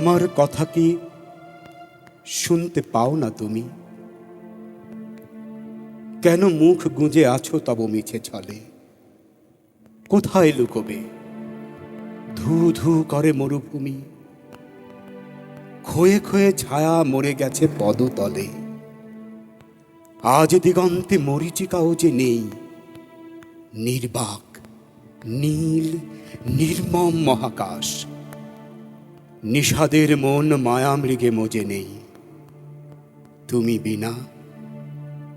আমার কথা কি শুনতে পাও না তুমি? কেন মুখ গুঁজে আছো তব মিছে ছলে? কোথায় লুকোবে? ধু ধু করে মরুভূমি, ক্ষয়ে ক্ষয়ে ছায়া মরে গেছে পদতলে। আজ দিগন্তে মরীচিকাও যে নেই, নির্বাক নীল নির্মম মহাকাশ। নিষাদের মন মায়ামৃগে মজে নেই, তুমি বিনা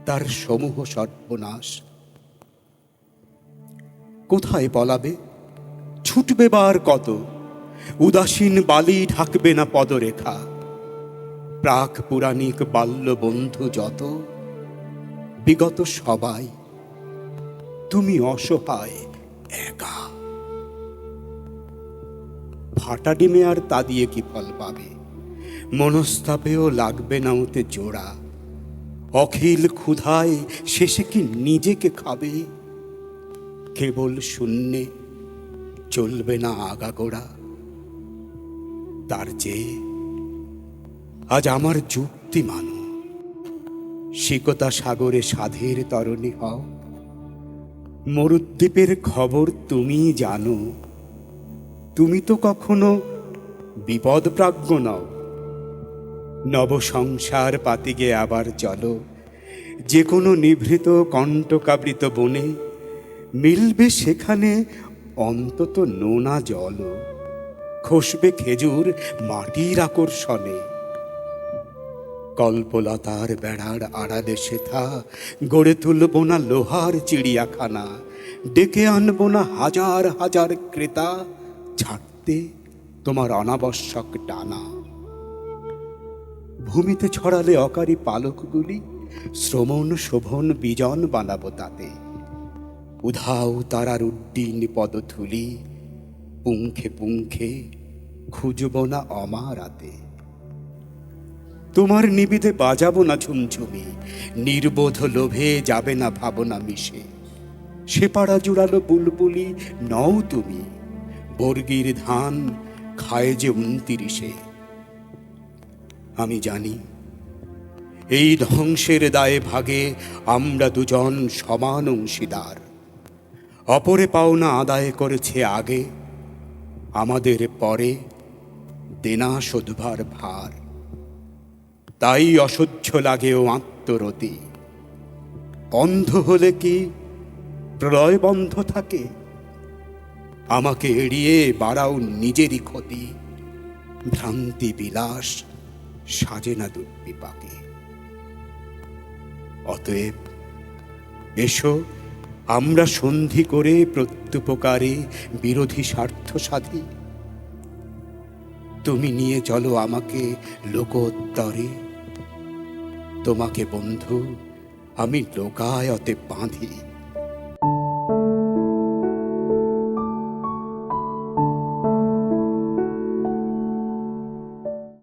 তার সমূহ সর্বনাশ। কোথায় পলাবে? ছুটবে বার কত? উদাসীন বালি ঢাকবে না পদরেখা। প্রাক পুরাণিক বাল্য বন্ধু যত, বিগত সবাই, তুমি অসহায় একা। ফাটা ডিমে আর তা দিয়ে কি ফল পাবে? মনস্তাপেও লাগবে না ওতে জোড়া। অখিল ক্ষুধায় শেষে কি নিজেকে খাবে? কেবল শূন্যে চলবে না আগাগোড়া। তার চেয়ে আজ আমার যুক্তি মানো, সিকতা সাগরে সাধের তরণী হও। মরুদ্বীপের খবর তুমি জানো, তুমি তো কখনো বিপদপ্রাজ্ঞ নও। নব সংসার পাতিগে আবার চলো, যে কোনো নিভৃত কণ্টকাবৃত বনে মিলবে সেখানে অন্তত নোনা জল। খসবে খেজুর মাটির আকর্ষণে। কল্পলতার বেড়ার আড়ালে সেথা গড়ে তুলব না লোহার চিড়িয়াখানা। ডেকে আনব না হাজার হাজার ক্রেতা, ছাড়তে তোমার অনাবশ্যক ডানা। ভূমিতে ছড়ালে অকারী পালকগুলি, শ্রমণ শোভন বিজন বানাবো তাতে। উধাও তারার উড্ডীন পদধূলি, পুঙ্খে পুঙ্খে খুঁজব না অমারাতে। তোমার নিবিদে বাজাবো না ঝুমঝুমি, নির্বোধ লোভে যাবে না ভাবনা মিশে। সে পাড়া জুড়ালো বুলবুলি নও তুমি, বর্গির ধান খায় যে 29। আমি জানি এই ধ্বংসের দায়ে ভাগে আমরা দুজন সমান অংশীদার। অপরে পাওনা আদায় করেছে আগে, আমাদের পরে দেনা শোধবার ভার। তাই অসহ্য লাগেও আত্মরতি। অন্ধ হলে কি প্রলয় বন্ধ থাকে? আমাকে এড়িয়ে বাড়াও নিজেরই ক্ষতি। ভ্রান্তি বিলাস সাজে না দুর্বিপাকে। অতএব এসো আমরা সন্ধি করে প্রত্যুপকারে বিরোধী স্বার্থ সাধি। তুমি নিয়ে চলো আমাকে লোকোত্তরে, তোমাকে বন্ধু আমি লোকায়তে বাঁধি।